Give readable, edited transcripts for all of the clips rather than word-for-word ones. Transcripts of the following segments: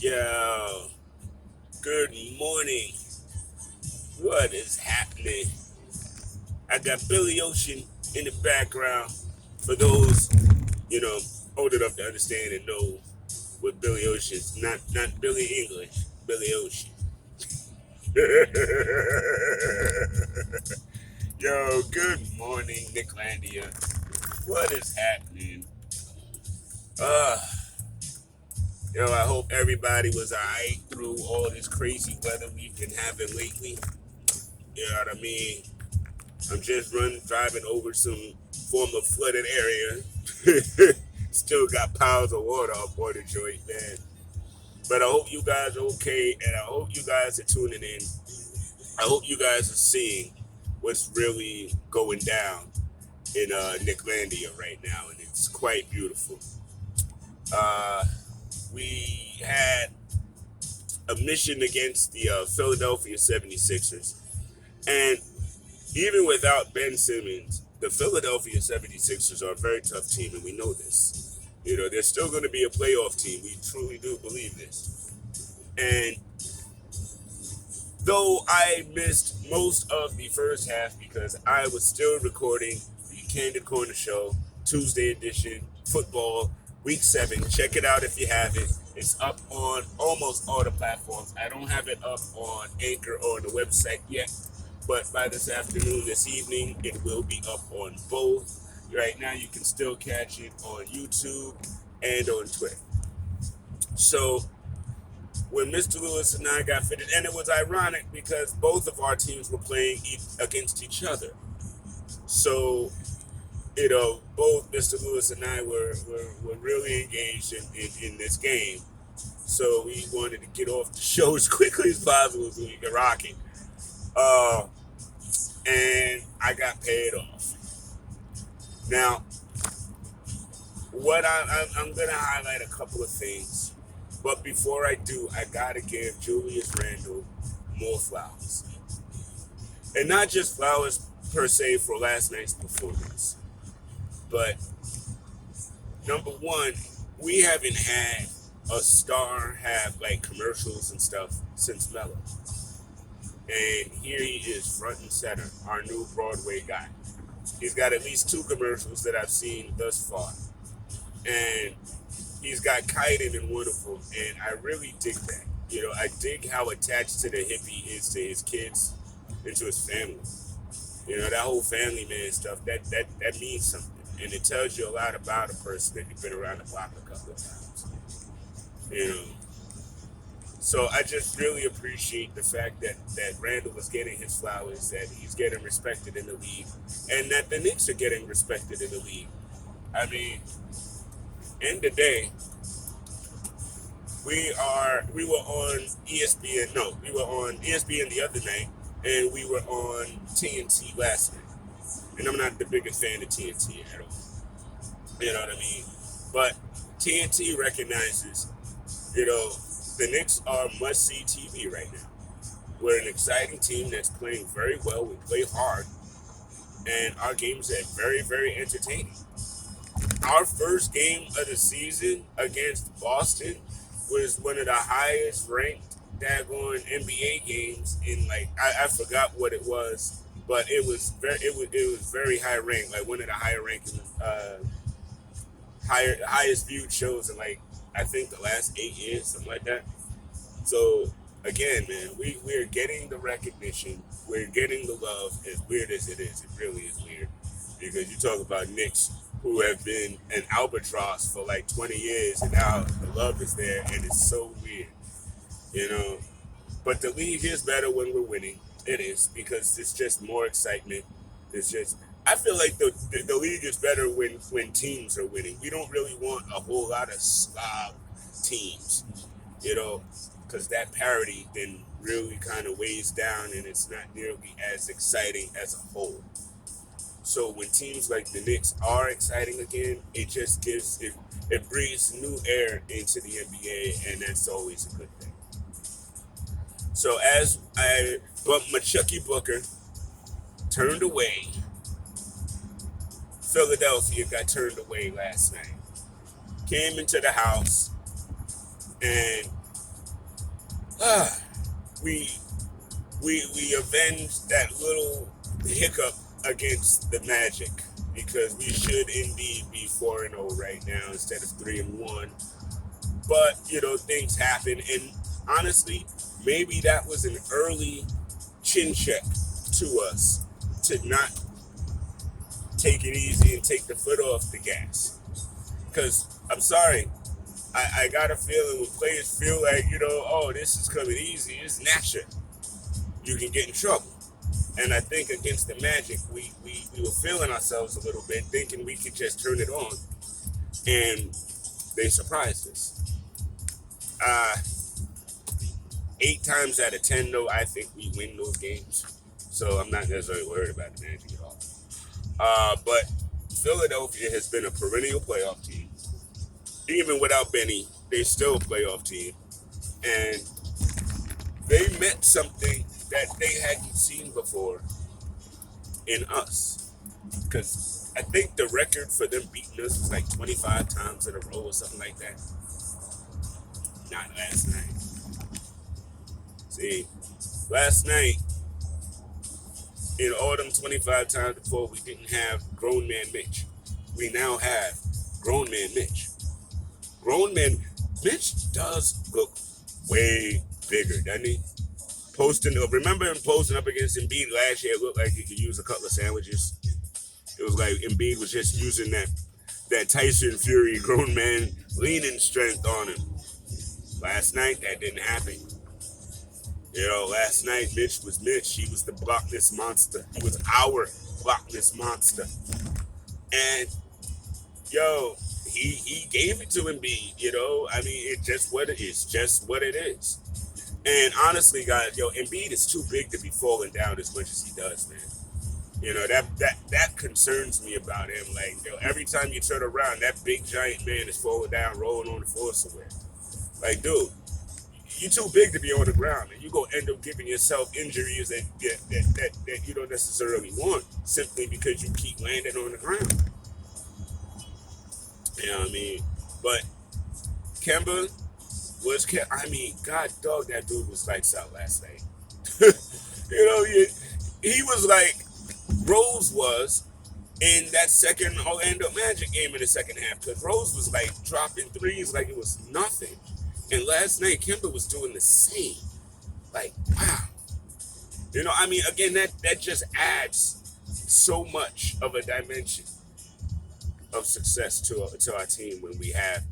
Yo, good morning. What is happening? I got Billy Ocean in the background. For those, you know, old enough to understand and know what Billy Ocean is. Not Billy English, Billy Ocean. Yo, good morning, Nicklandia. What is happening? Uh, I hope everybody was alright through all this crazy weather we've been having lately. You know what I mean? I'm just driving over some former flooded area. Still got piles of water on board the joint, man. But I hope you guys are okay, and I hope you guys are tuning in. I hope you guys are seeing what's really going down in Nicklandia right now, and it's quite beautiful. Uh, we had a mission against the Philadelphia 76ers, and even without Ben Simmons, the Philadelphia 76ers are a very tough team, and we know this. They're still going to be a playoff team. We truly do believe this. And though I missed most of the first half because I was still recording the Candid Corner Show, Tuesday edition, football, week 7. Check it out if you have it. It's up on almost all the platforms. I don't have it up on Anchor or on the website yet, but by this afternoon, this evening, it will be up on both. Right now, you can still catch it on YouTube and on Twitter. So when Mr. Lewis and I got fitted, and it was ironic because both of our teams were playing against each other. So, both Mr. Lewis and I were really engaged in this game. So we wanted to get off the show as quickly as possible so we could rock it. And I got paid off. Now, what I'm going to highlight a couple of things. But before I do, I got to give Julius Randle more flowers. And not just flowers per se for last night's performance. But number one, we haven't had a star have like commercials and stuff since Melo. And here he is front and center, our new Broadway guy. He's got at least 2 commercials that I've seen thus far. And he's got Kaiden in one of them, and I really dig that. I dig how attached to the hip he is to his kids and to his family. That whole family man stuff, that means something. And it tells you a lot about a person that you've been around the block a couple of times. So I just really appreciate the fact that Randall is getting his flowers, that he's getting respected in the league, and that the Knicks are getting respected in the league. I mean, end of the day, we were on ESPN. No, we were on ESPN the other night, and we were on TNT last night. And I'm not the biggest fan of TNT at all. You know what I mean? But TNT recognizes, the Knicks are must-see TV right now. We're an exciting team that's playing very well. We play hard, and our games are very, very entertaining. Our first game of the season against Boston was one of the highest ranked daggone NBA games in I forgot what it was, but it was very high ranked, like one of the higher ranking highest viewed shows in I think the last 8 years, something like that. So again, man, we are getting the recognition, we're getting the love. As weird as it is, it really is weird because you talk about Knicks who have been an albatross for 20 years, and now the love is there, and it's so weird, But the league is better when we're winning. It is, because it's just more excitement. I feel like the league is better when teams are winning. We don't really want a whole lot of slob teams, because that parity then really kind of weighs down, and it's not nearly as exciting as a whole. So when teams like the Knicks are exciting again, it just it breathes new air into the NBA, and that's always a good thing. So as my Chucky Booker turned away, Philadelphia got turned away last night. Came into the house, and Ah, we we avenged that little hiccup against the Magic because we should indeed be 4-0 right now instead of 3-1. But things happen, and honestly, maybe that was an early chin check to us to not take it easy and take the foot off the gas. Because I'm sorry, I got a feeling when players feel like oh, this is coming easy, it's natural, you can get in trouble. And I think against the Magic, we were feeling ourselves a little bit, thinking we could just turn it on, and they surprised us. Uh, 8 times out of 10, though, I think we win those games. So I'm not necessarily worried about the Magic at all. But Philadelphia has been a perennial playoff team. Even without Benny, they're still a playoff team. And they met something that they hadn't seen before in us. Because I think the record for them beating us was like 25 times in a row or something like that. Not last night. See, last night, in all them 25 times before, we didn't have grown man Mitch. We now have grown man Mitch. Grown man Mitch does look way bigger, doesn't he? Remember him posting up against Embiid last year? It looked like he could use a couple of sandwiches. It was like Embiid was just using that Tyson Fury grown man leaning strength on him. Last night, that didn't happen. Last night, Mitch was Mitch. He was the blockness monster. He was our blockness monster. And, he gave it to Embiid, I mean, it's just what it is. Just what it is. And honestly, guys, Embiid is too big to be falling down as much as he does, man. That concerns me about him. Like, every time you turn around, that big giant man is falling down, rolling on the floor somewhere. Like, dude, you're too big to be on the ground, and you're going to end up giving yourself injuries that you don't necessarily want simply because you keep landing on the ground. You know what I mean? But Kemba God dog, that dude was lights out last night. He was like Rose was in that second Orlando Magic game in the second half, because Rose was like dropping threes like it was nothing. And last night, Kemba was doing the same. Like, wow. I mean, again, that just adds so much of a dimension of success to our team when we have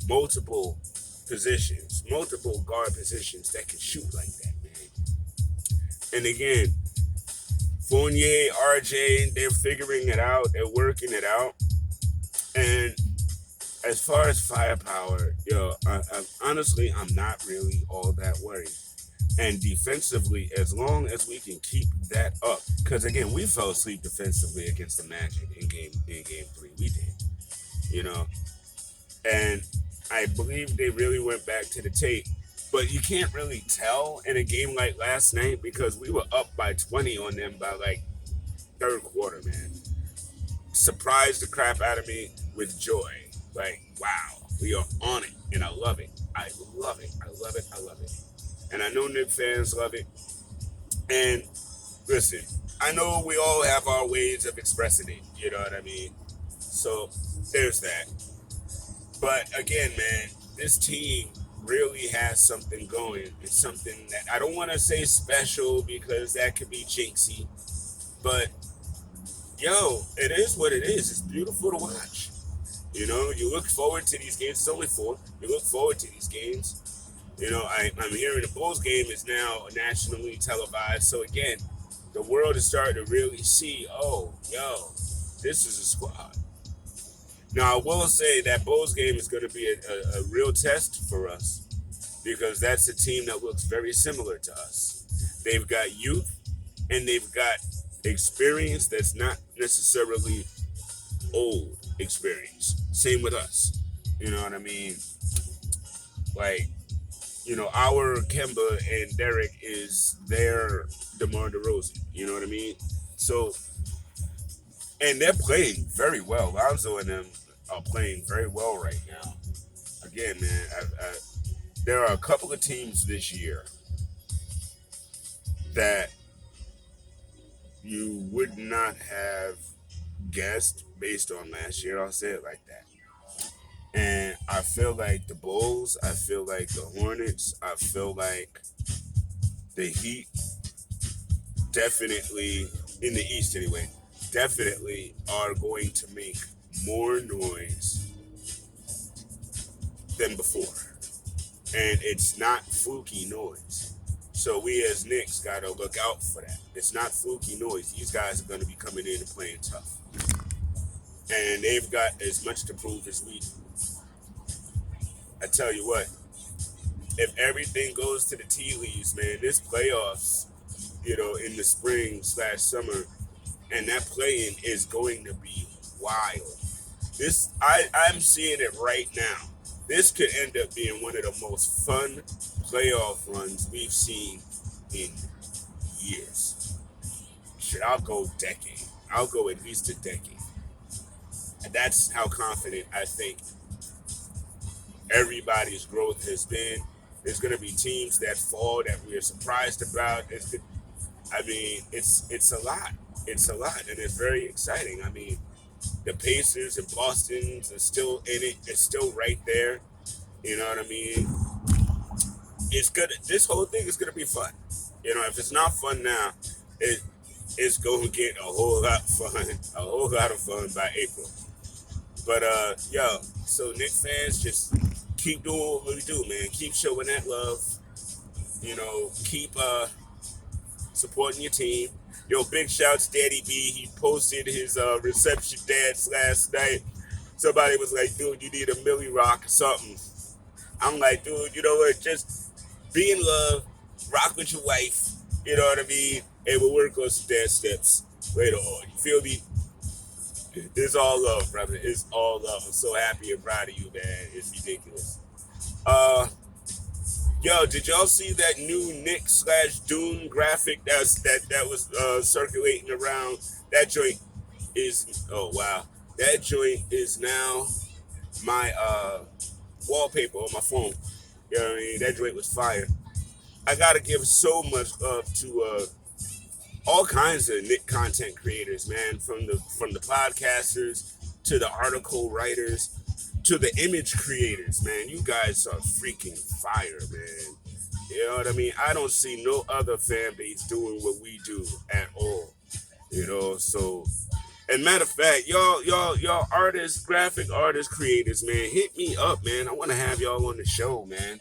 multiple positions, multiple guard positions that can shoot like that, man. And again, Fournier, RJ, they're figuring it out. They're working it out. And as far as firepower, honestly, I'm not really all that worried. And defensively, as long as we can keep that up, because again, we fell asleep defensively against the Magic in game 3. We did, and I believe they really went back to the tape. But you can't really tell in a game like last night because we were up by 20 on them by like third quarter, man. Surprised the crap out of me with joy. Like, wow, we are on it, and I love it. I love it. I love it. I love it. And I know Knicks fans love it. And listen, I know we all have our ways of expressing it. You know what I mean? So there's that. But again, man, this team really has something going. It's something that I don't want to say special because that could be jinxy. But, it is what it is. It's beautiful to watch. You look forward to these games. It's only 4. You look forward to these games. I'm hearing the Bulls game is now nationally televised. So again, the world is starting to really see, this is a squad. Now, I will say that Bulls game is going to be a real test for us because that's a team that looks very similar to us. They've got youth and they've got experience that's not necessarily old experience. Same with us. You know what I mean? Like, our Kemba and Derek is their DeMar DeRozan. You know what I mean? So, and they're playing very well. Lonzo and them are playing very well right now. Again, man, there are a couple of teams this year that you would not have guessed based on last year. I'll say it like that. And I feel like the Bulls, I feel like the Hornets, I feel like the Heat, definitely, in the East anyway, definitely are going to make more noise than before. And it's not fluky noise. So we as Knicks got to look out for that. It's not fluky noise. These guys are going to be coming in and playing tough. And they've got as much to prove as we do. I tell you what, if everything goes to the tea leaves, man, this playoffs, in the spring/summer, and that play-in is going to be wild. I'm seeing it right now. This could end up being one of the most fun playoff runs we've seen in years. Shit, I'll go decade. I'll go at least a decade. And that's how confident I think everybody's growth has been. There's going to be teams that fall that we're surprised about. It's a lot. It's a lot, and it's very exciting. I mean, the Pacers and Boston's are still in it. It's still right there. You know what I mean? It's good. This whole thing is going to be fun. If it's not fun now, it's going to get a whole lot of fun by April. But, so Knicks fans, just keep doing what we do, man. Keep showing that love. Keep supporting your team. Big shouts Daddy B. He posted his reception dance last night. Somebody was like, dude, you need a Millie Rock or something. I'm like, dude, you know what? Just be in love, rock with your wife, you know what I mean? And we'll work on some dance steps later on. You feel me? It's all love, brother. It's all love. I'm so happy and proud of you, man. It's ridiculous. Did y'all see that new Knicks/Dune graphic that was circulating around? That joint is, oh wow, that joint is now my wallpaper on my phone. You know what I mean? That joint was fire. I gotta give so much love to all kinds of Knick content creators, man, from the podcasters to the article writers to the image creators, man. You guys are freaking fire, man. You know what I mean? I don't see no other fan base doing what we do at all. So, and matter of fact, y'all artists, graphic artists, creators, man, hit me up, man. I want to have y'all on the show, man.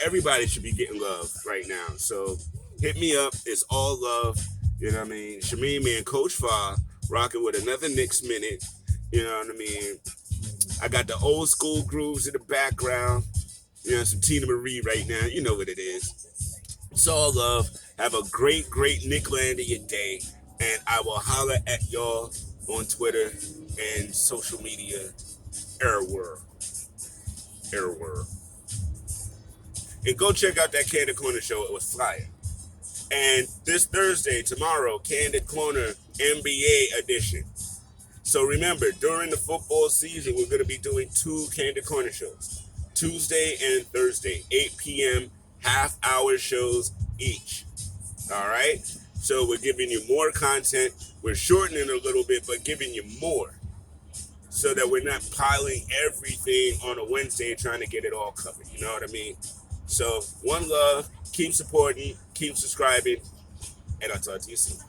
Everybody should be getting love right now. So hit me up. It's all love. You know what I mean? Shamim and Coach Fa rocking with another Knicks Minute. You know what I mean? I got the old school grooves in the background. Some Tina Marie right now. You know what it is. It's all love. Have a great, great Nicklandia day. And I will holler at y'all on Twitter and social media. Everywhere. And go check out that Candid Corner show. It was fire. And this Thursday, tomorrow, Candid Corner NBA edition. So remember, during the football season, we're going to be doing 2 Candid Corner shows. Tuesday and Thursday, 8 p.m., half-hour shows each. All right? So we're giving you more content. We're shortening a little bit, but giving you more so that we're not piling everything on a Wednesday and trying to get it all covered. You know what I mean? So one love, keep supporting, keep subscribing, and I'll talk to you soon.